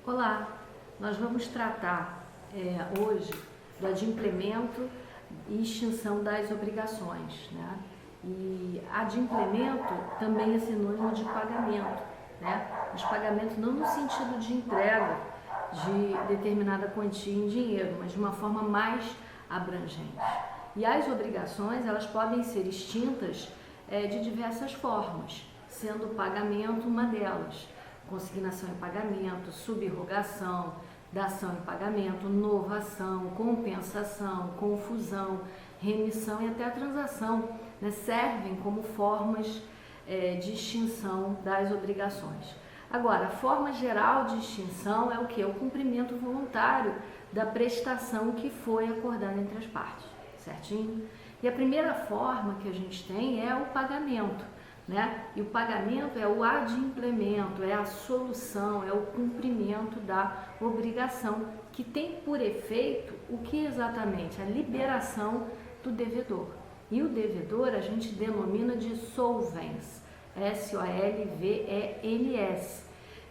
Olá, nós vamos tratar hoje do adimplemento e extinção das obrigações, né? E adimplemento também é sinônimo de pagamento, né? Mas pagamento não no sentido de entrega de determinada quantia em dinheiro, mas de uma forma mais abrangente. E as obrigações, elas podem ser extintas de diversas formas, sendo o pagamento uma delas. Consignação em pagamento, subrrogação, dação em pagamento, novação, compensação, confusão, remissão e até a transação, né, servem como formas de extinção das obrigações. Agora, a forma geral de extinção é o que? O cumprimento voluntário da prestação que foi acordada entre as partes, certinho? E a primeira forma que a gente tem é o pagamento, né? E o pagamento é o adimplemento, é a solução, é o cumprimento da obrigação, que tem por efeito o que exatamente? A liberação do devedor. E o devedor a gente denomina de solvens, S-O-L-V-E-N-S,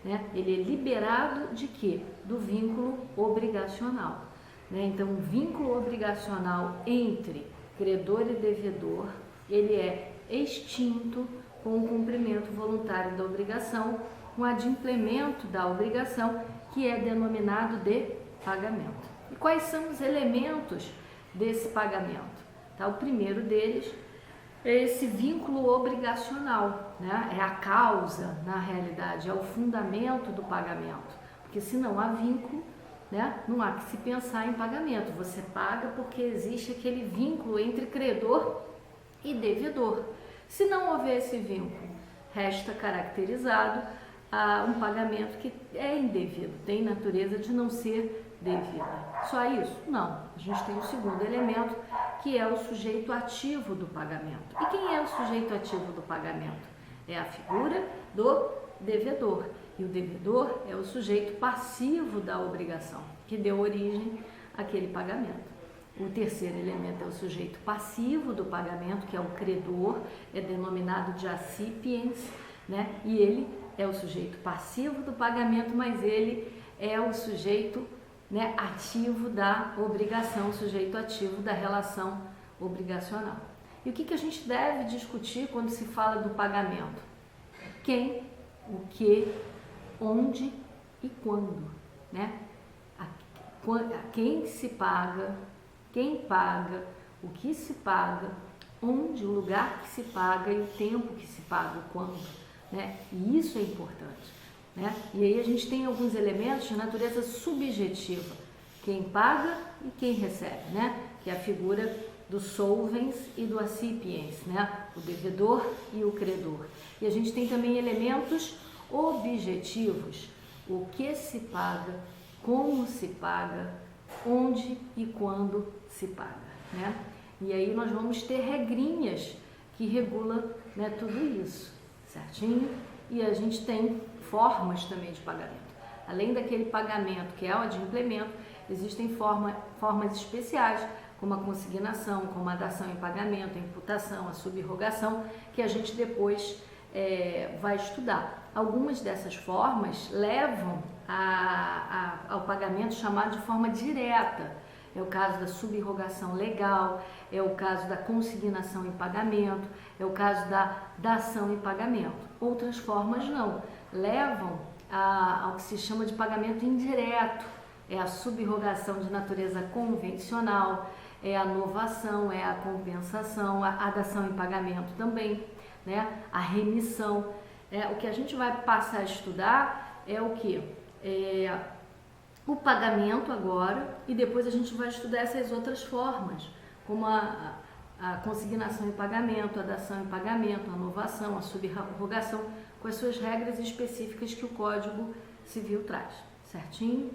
né? Ele é liberado de quê? Do vínculo obrigacional, né? Então, o vínculo obrigacional entre credor e devedor, ele é extinto com o cumprimento voluntário da obrigação, com adimplemento da obrigação, que é denominado de pagamento. E quais são os elementos desse pagamento? Tá? O primeiro deles é esse vínculo obrigacional, né? É a causa, na realidade, é o fundamento do pagamento, porque se não há vínculo, né, não há que se pensar em pagamento. Você paga porque existe aquele vínculo entre credor e devedor. Se não houver esse vínculo, resta caracterizado um pagamento que é indevido, tem natureza de não ser devida. Só isso? Não. A gente tem o segundo elemento, que é o sujeito ativo do pagamento. E quem é o sujeito ativo do pagamento? É a figura do devedor. E o devedor é o sujeito passivo da obrigação, que deu origem àquele pagamento. O terceiro elemento é o sujeito passivo do pagamento, que é o credor, é denominado de accipiens, né? E ele é o sujeito passivo do pagamento, mas ele é o sujeito, né, ativo da obrigação, o sujeito ativo da relação obrigacional. E o que a gente deve discutir quando se fala do pagamento? Quem, o que, onde e quando, né? A quem se paga, quem paga, o que se paga, onde, o lugar que se paga e o tempo que se paga, o quando, né? E isso é importante, né? E aí a gente tem alguns elementos de natureza subjetiva, quem paga e quem recebe, né? Que é a figura do solvens e do accipiens, né? O devedor e o credor. E a gente tem também elementos objetivos, o que se paga, como se paga, onde e quando se paga, né? E aí nós vamos ter regrinhas que regulam, né, tudo isso, certinho? E a gente tem formas também de pagamento. Além daquele pagamento que é o adimplemento, existem formas especiais, como a consignação, como a dação em pagamento, a imputação, a subrrogação, que a gente depois vai estudar. Algumas dessas formas levam ao pagamento chamado de forma direta. É o caso da subrrogação legal, é o caso da consignação em pagamento, é o caso da dação em pagamento. Outras formas não, levam ao que se chama de pagamento indireto, é a subrrogação de natureza convencional, é a novação, é a compensação, a dação em pagamento também, né? A remissão. O que a gente vai passar a estudar é o que? O pagamento agora, e depois a gente vai estudar essas outras formas, como a consignação em pagamento, a dação em pagamento, a novação, a subrrogação, com as suas regras específicas que o Código Civil traz, certinho?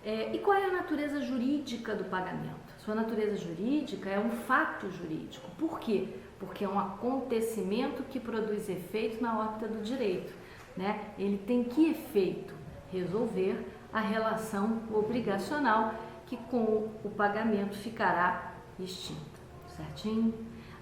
E qual é a natureza jurídica do pagamento? Sua natureza jurídica é um fato jurídico. Por quê? Porque é um acontecimento que produz efeito na órbita do direito, né? Ele tem que efeito? Resolver a relação obrigacional que com o pagamento ficará extinta, certinho?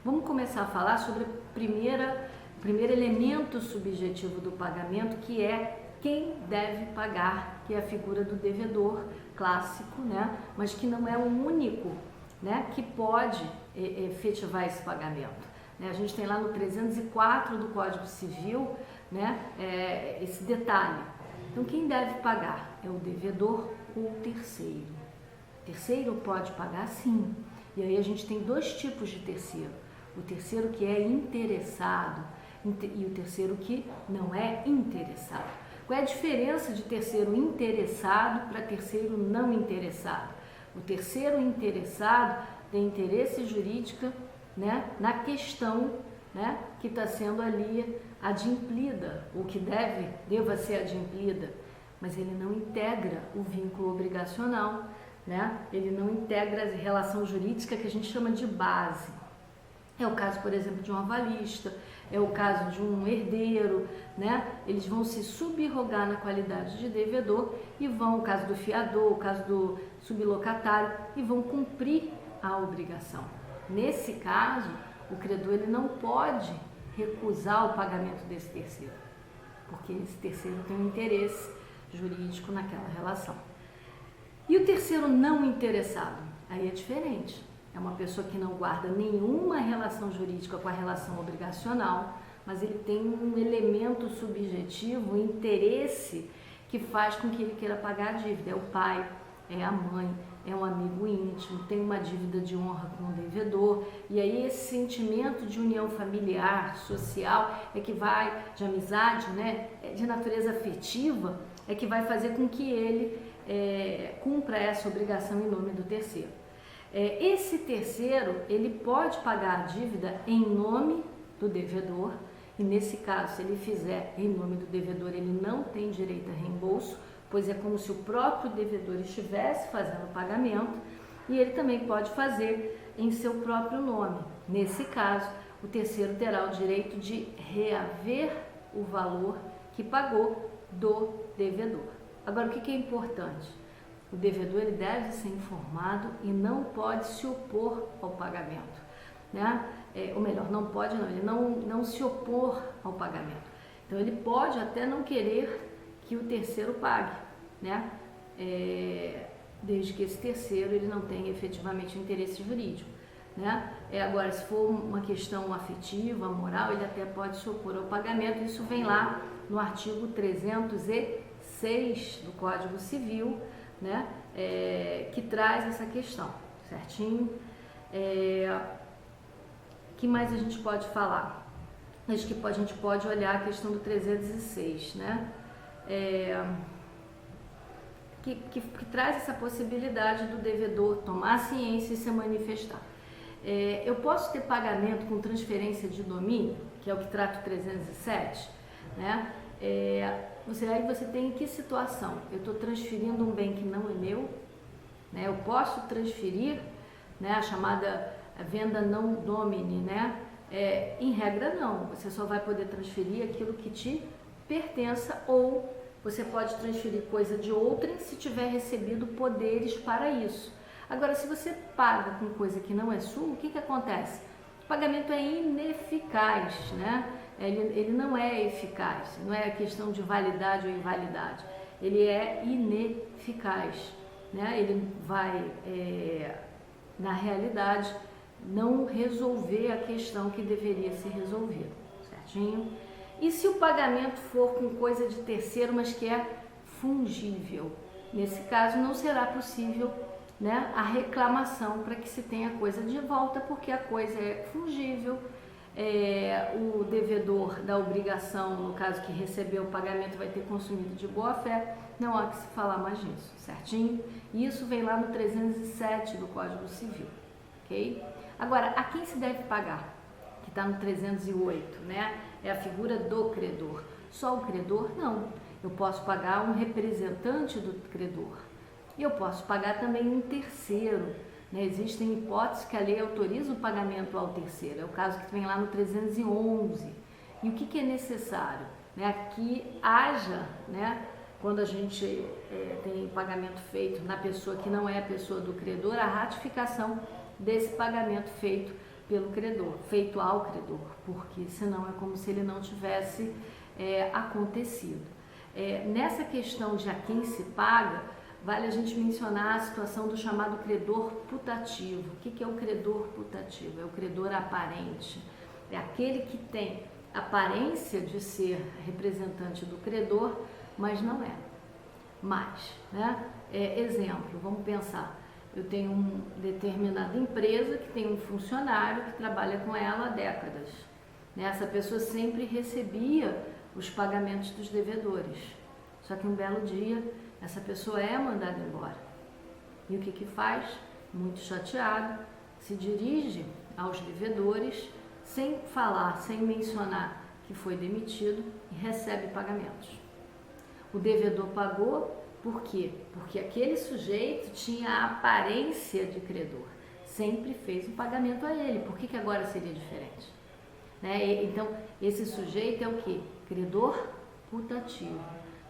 Vamos começar a falar sobre o primeiro elemento subjetivo do pagamento, que é quem deve pagar, que é a figura do devedor clássico, né? Mas que não é o único, né, que pode efetivar esse pagamento. A gente tem lá no 304 do Código Civil, né, esse detalhe. Então, quem deve pagar é o devedor ou o terceiro. O terceiro pode pagar, sim. E aí a gente tem dois tipos de terceiro. O terceiro que é interessado e o terceiro que não é interessado. Qual é a diferença de terceiro interessado para terceiro não interessado? O terceiro interessado tem interesse jurídico, né, na questão, né, que está sendo ali adimplida, ou que deva ser adimplida, mas ele não integra o vínculo obrigacional, né? Ele não integra a relação jurídica que a gente chama de base. É o caso, por exemplo, de um avalista, é o caso de um herdeiro, né? Eles vão se subrogar na qualidade de devedor e vão, o caso do fiador, o caso do sublocatário, e vão cumprir a obrigação. Nesse caso, o credor ele não pode recusar o pagamento desse terceiro, porque esse terceiro tem um interesse jurídico naquela relação. E o terceiro não interessado? Aí é diferente. É uma pessoa que não guarda nenhuma relação jurídica com a relação obrigacional, mas ele tem um elemento subjetivo, um interesse que faz com que ele queira pagar a dívida. É o pai, é a mãe, é um amigo íntimo, tem uma dívida de honra com o devedor, e aí esse sentimento de união familiar, social, é que vai, de amizade, né, de natureza afetiva, é que vai fazer com que ele cumpra essa obrigação em nome do terceiro. Esse terceiro, ele pode pagar a dívida em nome do devedor, e nesse caso, se ele fizer em nome do devedor, ele não tem direito a reembolso, pois é como se o próprio devedor estivesse fazendo o pagamento, e ele também pode fazer em seu próprio nome. Nesse caso, o terceiro terá o direito de reaver o valor que pagou do devedor. Agora, o que é importante? O devedor ele deve ser informado e não pode se opor ao pagamento, né? Ou melhor, não pode não, ele não se opor ao pagamento. Então, ele pode até não querer que o terceiro pague, né? Desde que esse terceiro ele não tenha efetivamente interesse jurídico, né? Agora, se for uma questão afetiva, moral, ele até pode se opor ao pagamento. Isso vem lá no artigo 306 do Código Civil, né? Que traz essa questão, certinho? Que mais a gente pode falar? Acho que a gente pode olhar a questão do 306, né? Que traz essa possibilidade do devedor tomar ciência e se manifestar. Eu posso ter pagamento com transferência de domínio, que é o que trata o 307, né? Aí você tem em que situação? Eu estou transferindo um bem que não é meu, né? Eu posso transferir, né, a chamada venda não domini, né? Em regra não, você só vai poder transferir aquilo que te pertença, ou você pode transferir coisa de outrem se tiver recebido poderes para isso. Agora, se você paga com coisa que não é sua, o que acontece? O pagamento é ineficaz, né? Ele não é eficaz, não é questão de validade ou invalidade, ele é ineficaz, né? Ele vai, na realidade, não resolver a questão que deveria ser resolvida, certinho? E se o pagamento for com coisa de terceiro, mas que é fungível? Nesse caso, não será possível, né, a reclamação para que se tenha a coisa de volta, porque a coisa é fungível. O devedor da obrigação, no caso que recebeu o pagamento, vai ter consumido de boa fé, não há que se falar mais nisso, certinho? E isso vem lá no 307 do Código Civil, ok? Agora, a quem se deve pagar? Que está no 308, né? É a figura do credor. Só o credor? Não. Eu posso pagar um representante do credor. E eu posso pagar também um terceiro, né? Existem hipóteses que a lei autoriza o pagamento ao terceiro. É o caso que vem lá no 311. E o que é necessário? Né? Que haja, né, quando a gente tem pagamento feito na pessoa que não é a pessoa do credor, a ratificação desse pagamento feito pelo credor, feito ao credor, porque senão é como se ele não tivesse acontecido. Nessa questão de a quem se paga, vale a gente mencionar a situação do chamado credor putativo. O que é o credor putativo? É o credor aparente. É aquele que tem aparência de ser representante do credor, mas não é. Exemplo, vamos pensar. Eu tenho uma determinada empresa que tem um funcionário que trabalha com ela há décadas. Essa pessoa sempre recebia os pagamentos dos devedores. Só que um belo dia, essa pessoa é mandada embora. E o que faz? Muito chateado, se dirige aos devedores, sem falar, sem mencionar que foi demitido, e recebe pagamentos. O devedor pagou, por quê? Porque aquele sujeito tinha a aparência de credor, sempre fez o pagamento a ele. Por que agora seria diferente? Então, esse sujeito é o quê? Credor putativo.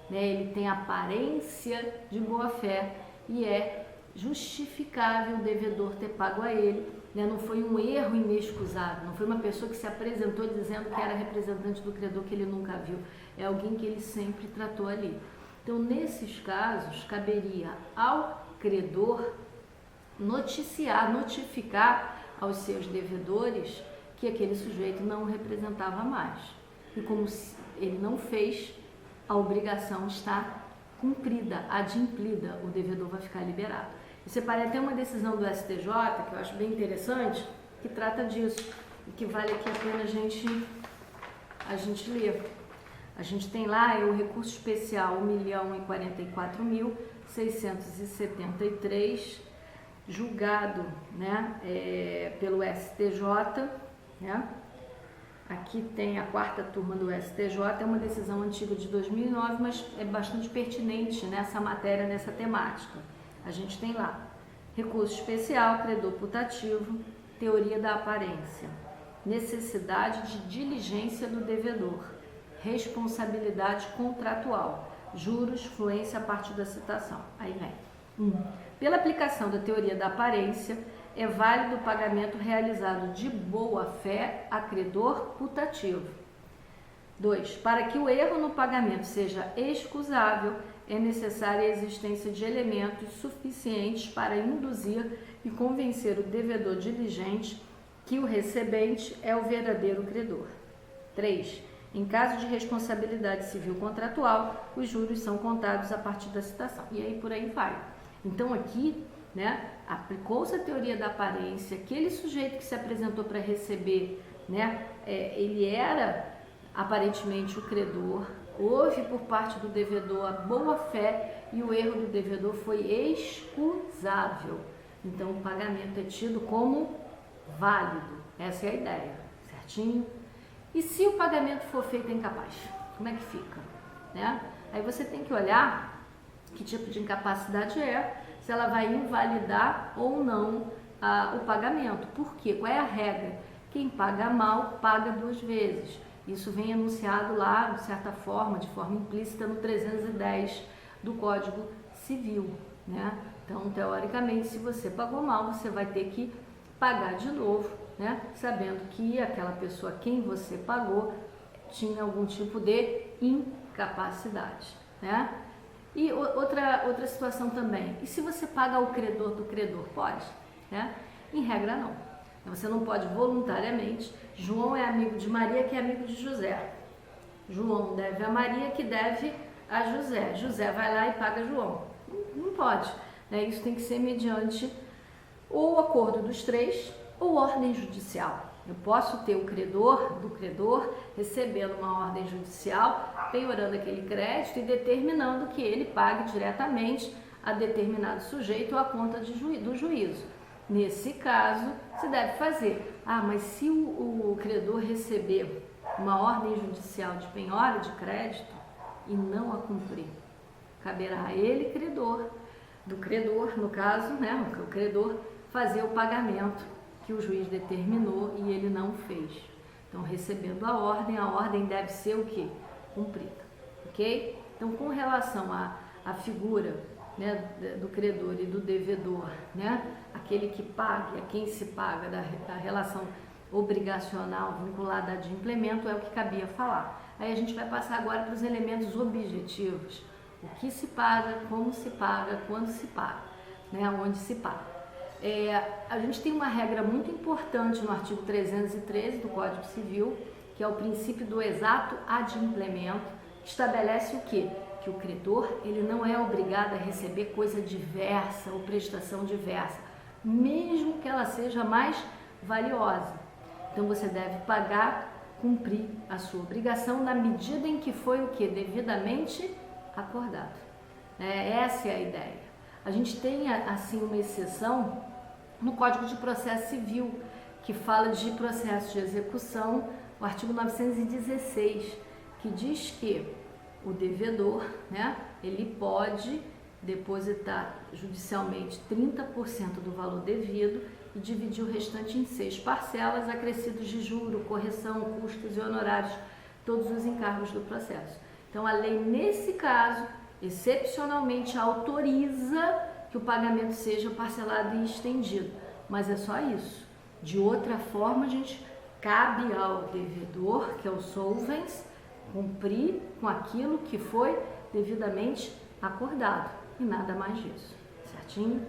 Ele tem aparência de boa fé e é justificável o devedor ter pago a ele. Não foi um erro inexcusável, não foi uma pessoa que se apresentou dizendo que era representante do credor que ele nunca viu. É alguém que ele sempre tratou ali. Então, nesses casos, caberia ao credor notificar aos seus devedores que aquele sujeito não o representava mais. E como ele não fez, a obrigação está cumprida, adimplida, o devedor vai ficar liberado. Eu separei até uma decisão do STJ, que eu acho bem interessante, que trata disso, e que vale aqui a pena a gente ler. A gente tem lá o recurso especial 1.044.673, julgado pelo STJ. Aqui tem a 4ª turma do STJ, é uma decisão antiga de 2009, mas é bastante pertinente nessa matéria, nessa temática. A gente tem lá, recurso especial, credor putativo, teoria da aparência, necessidade de diligência do devedor, responsabilidade contratual, juros, fluência a partir da citação. Aí vem. Pela aplicação da teoria da aparência, é válido o pagamento realizado de boa fé a credor putativo. 2. Para que o erro no pagamento seja excusável, é necessária a existência de elementos suficientes para induzir e convencer o devedor diligente que o recebente é o verdadeiro credor. 3. Em caso de responsabilidade civil contratual, os juros são contados a partir da citação. E aí por aí vai. Então aqui, aplicou-se a teoria da aparência, aquele sujeito que se apresentou para receber, ele era aparentemente o credor, houve por parte do devedor a boa fé e o erro do devedor foi excusável. Então o pagamento é tido como válido. Essa é a ideia, certinho? E se o pagamento for feito incapaz, como é que fica? Aí você tem que olhar que tipo de incapacidade é, se ela vai invalidar ou não o pagamento. Por quê? Qual é a regra? Quem paga mal, paga 2 vezes. Isso vem anunciado lá, de certa forma, de forma implícita, no 310 do Código Civil. Então, teoricamente, se você pagou mal, você vai ter que pagar de novo, sabendo que aquela pessoa a quem você pagou tinha algum tipo de incapacidade. E outra situação também, e se você paga o credor do credor, pode? Em regra não. Você não pode voluntariamente. João é amigo de Maria, que é amigo de José. João deve a Maria, que deve a José. José vai lá e paga João. Não pode. Isso tem que ser mediante ou acordo dos 3 ou ordem judicial. Eu posso ter o credor do credor recebendo uma ordem judicial, penhorando aquele crédito e determinando que ele pague diretamente a determinado sujeito ou a conta do juízo. Nesse caso, se deve fazer. Mas se o credor receber uma ordem judicial de penhora de crédito e não a cumprir, caberá a ele, credor, do credor, no caso, o credor, fazer o pagamento que o juiz determinou e ele não fez. Então, recebendo a ordem deve ser o quê? Cumprida. Ok? Então, com relação à figura do credor e do devedor, aquele que paga, a quem se paga da relação obrigacional vinculada a de implemento, é o que cabia falar. Aí a gente vai passar agora para os elementos objetivos. O que se paga, como se paga, quando se paga, né? Onde se paga. A gente tem uma regra muito importante no artigo 313 do Código Civil, que é o princípio do exato adimplemento, que estabelece o quê? Que o credor ele não é obrigado a receber coisa diversa ou prestação diversa, mesmo que ela seja mais valiosa. Então você deve pagar, cumprir a sua obrigação na medida em que foi o quê? Devidamente acordado. Essa é a ideia. A gente tem assim uma exceção no Código de Processo Civil, que fala de processo de execução, o artigo 916, que diz que o devedor, né, ele pode depositar judicialmente 30% do valor devido e dividir o restante em 6 parcelas, acrescidos de juro, correção, custos e honorários, todos os encargos do processo. Então, a lei, nesse caso, excepcionalmente autoriza que o pagamento seja parcelado e estendido, mas é só isso. De outra forma, cabe ao devedor, que é o solvens, cumprir com aquilo que foi devidamente acordado e nada mais disso, certinho?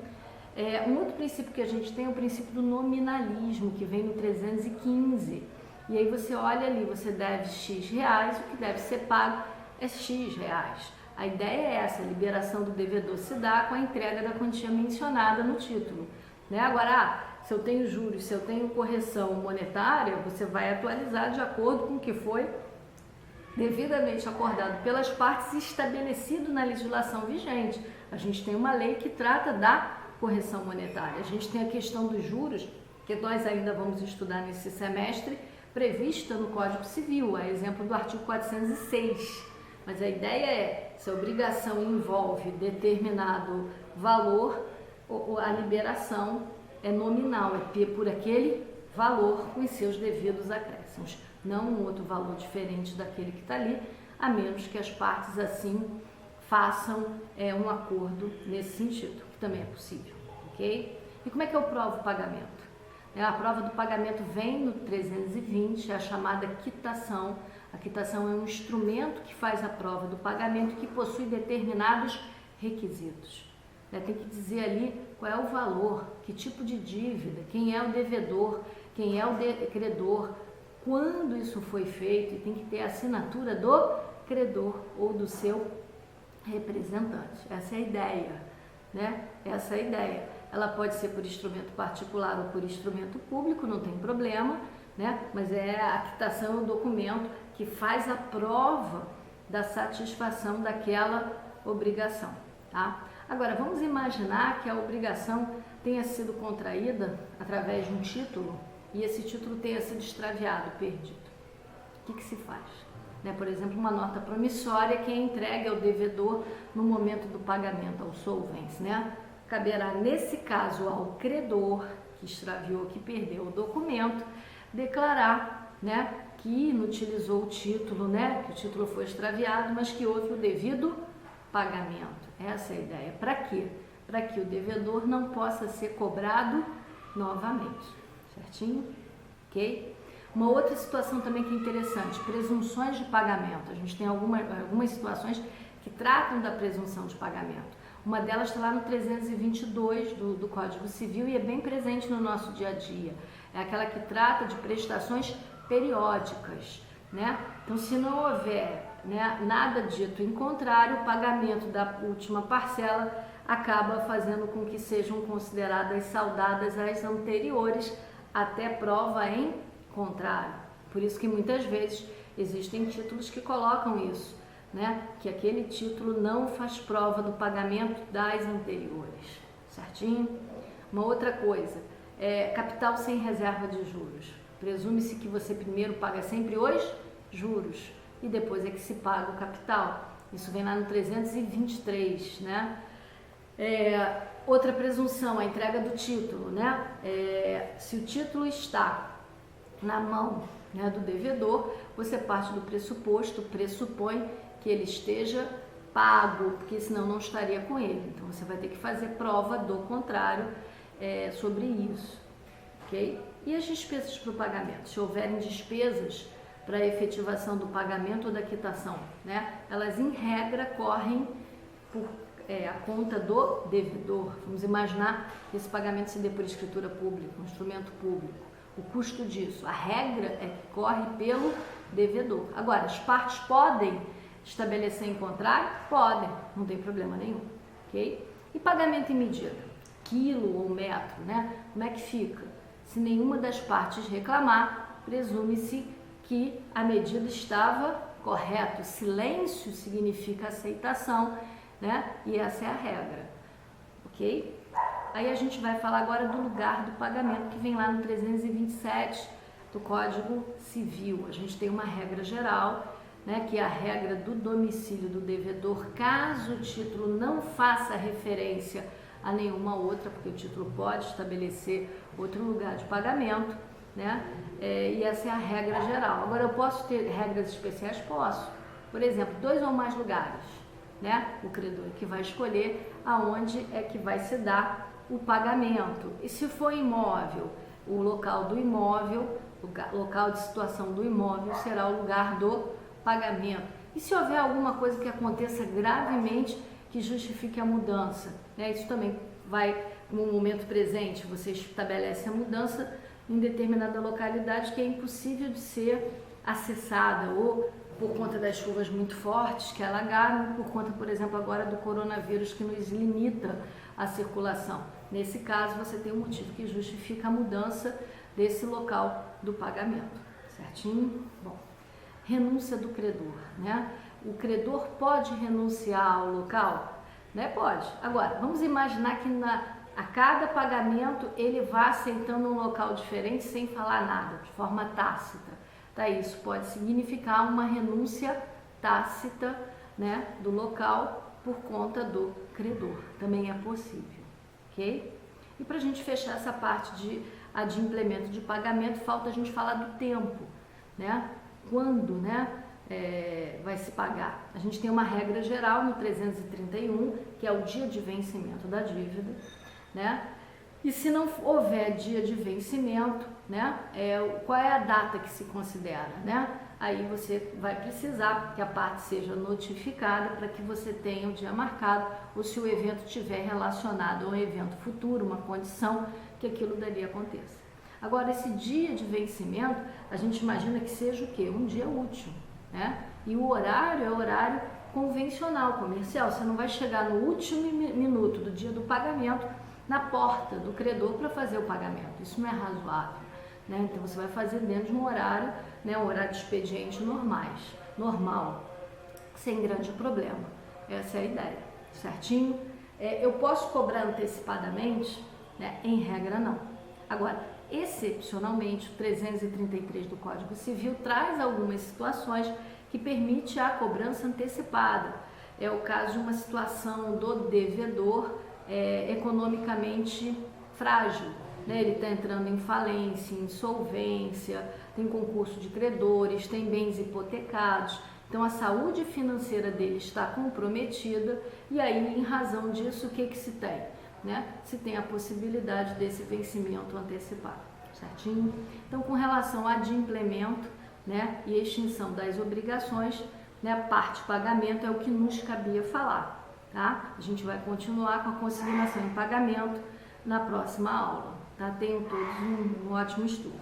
Um outro princípio que a gente tem é o princípio do nominalismo, que vem no 315, e aí você olha ali, você deve X reais, o que deve ser pago é X reais. A ideia é essa, a liberação do devedor se dá com a entrega da quantia mencionada no título, né? Agora, se eu tenho juros, se eu tenho correção monetária, você vai atualizar de acordo com o que foi devidamente acordado pelas partes e estabelecido na legislação vigente. A gente tem uma lei que trata da correção monetária. A gente tem a questão dos juros, que nós ainda vamos estudar nesse semestre, prevista no Código Civil, a exemplo do artigo 406. Mas a ideia é, se a obrigação envolve determinado valor, a liberação é nominal, é por aquele valor com os seus devidos acréscimos, não um outro valor diferente daquele que está ali, a menos que as partes assim façam um acordo nesse sentido, que também é possível, ok? E como é que eu provo o pagamento? A prova do pagamento vem no 320, é a chamada quitação. A quitação é um instrumento que faz a prova do pagamento que possui determinados requisitos. Tem que dizer ali qual é o valor, que tipo de dívida, quem é o devedor, quem é o credor, quando isso foi feito, e tem que ter a assinatura do credor ou do seu representante. Essa é a ideia, né? Essa é a ideia. Ela pode ser por instrumento particular ou por instrumento público, não tem problema, né? Mas a quitação é um documento que faz a prova da satisfação daquela obrigação, tá? Agora, vamos imaginar que a obrigação tenha sido contraída através de um título e esse título tenha sido extraviado, perdido. O que se faz? Por exemplo, uma nota promissória que é entregue ao devedor no momento do pagamento, ao solvens, né? Caberá, nesse caso, ao credor que extraviou, que perdeu o documento, declarar, né, que inutilizou o título, né, que o título foi extraviado, mas que houve o devido pagamento. Essa é a ideia. Para quê? Para que o devedor não possa ser cobrado novamente. Certinho? Ok? Uma outra situação também que é interessante, presunções de pagamento. A gente tem algumas situações que tratam da presunção de pagamento. Uma delas está lá no 322 do Código Civil e é bem presente no nosso dia a dia. É aquela que trata de prestações periódicas, né? Então, se não houver, né, nada dito em contrário, o pagamento da última parcela acaba fazendo com que sejam consideradas saudadas as anteriores até prova em contrário. Por isso que muitas vezes existem títulos que colocam isso, né? Que aquele título não faz prova do pagamento das anteriores, certinho? Uma outra coisa, capital sem reserva de juros. Presume-se que você primeiro paga sempre os juros e depois é que se paga o capital. Isso vem lá no 323, né? Outra presunção, a entrega do título, né? Se o título está na mão, né, do devedor, você parte do pressuposto, pressupõe que ele esteja pago, porque senão não estaria com ele. Então você vai ter que fazer prova do contrário sobre isso, ok? E as despesas para o pagamento? Se houverem despesas para a efetivação do pagamento ou da quitação, né? Elas, em regra, correm por a conta do devedor. Vamos imaginar que esse pagamento se dê por escritura pública, um instrumento público. O custo disso, a regra é que corre pelo devedor. Agora, as partes podem estabelecer em contrário? Podem, não tem problema nenhum, ok? E pagamento em medida, quilo ou metro, né? Como é que fica? Se nenhuma das partes reclamar, presume-se que a medida estava correta. Silêncio significa aceitação, né? E essa é a regra, ok? Aí a gente vai falar agora do lugar do pagamento, que vem lá no 327 do Código Civil. A gente tem uma regra geral, né, que é a regra do domicílio do devedor, caso o título não faça referência a nenhuma outra, porque o título pode estabelecer outro lugar de pagamento, né? E essa é a regra geral. Agora, eu posso ter regras especiais? Posso. Por exemplo, 2 ou mais lugares, né? O credor que vai escolher aonde é que vai se dar o pagamento. E se for imóvel, o local do imóvel, o local de situação do imóvel será o lugar do pagamento. E se houver alguma coisa que aconteça gravemente que justifique a mudança, né? Isso também vai, no momento presente, você estabelece a mudança em determinada localidade que é impossível de ser acessada, ou por conta das chuvas muito fortes que alagaram, por conta, por exemplo, agora do coronavírus que nos limita a circulação. Nesse caso, você tem um motivo que justifica a mudança desse local do pagamento, certinho? Bom, renúncia do credor, né? O credor pode renunciar ao local? Né? Pode. Agora, vamos imaginar que a cada pagamento ele vá aceitando um local diferente sem falar nada, de forma tácita. Tá? Isso pode significar uma renúncia tácita, né, do local por conta do credor. Também é possível, ok? E para a gente fechar essa parte de adimplemento de pagamento, falta a gente falar do tempo, né? Quando, né, vai se pagar. A gente tem uma regra geral no 331, que é o dia de vencimento da dívida, né? E se não houver dia de vencimento, né, qual é a data que se considera, né? Aí você vai precisar que a parte seja notificada para que você tenha o dia marcado, ou se o evento estiver relacionado a um evento futuro, uma condição, que aquilo dali aconteça. Agora, esse dia de vencimento, a gente imagina que seja o quê? Um dia útil, né? E o horário é horário convencional, comercial. Você não vai chegar no último minuto do dia do pagamento na porta do credor para fazer o pagamento. Isso não é razoável, né? Então você vai fazer dentro de um horário, né, um horário de expediente normal, sem grande problema. Essa é a ideia, certinho? Eu posso cobrar antecipadamente? Né? Em regra, não. Agora, excepcionalmente, o 333 do Código Civil traz algumas situações que permite a cobrança antecipada. É o caso de uma situação do devedor economicamente frágil, né? Ele está entrando em falência, insolvência, tem concurso de credores, tem bens hipotecados, então a saúde financeira dele está comprometida e aí, em razão disso, o que se tem? Né? Se tem a possibilidade desse vencimento antecipado, certinho? Então, com relação a adimplemento, né, e extinção das obrigações, né, a parte pagamento é o que nos cabia falar, tá? A gente vai continuar com a consignação em pagamento na próxima aula, tá? Tenham todos um ótimo estudo.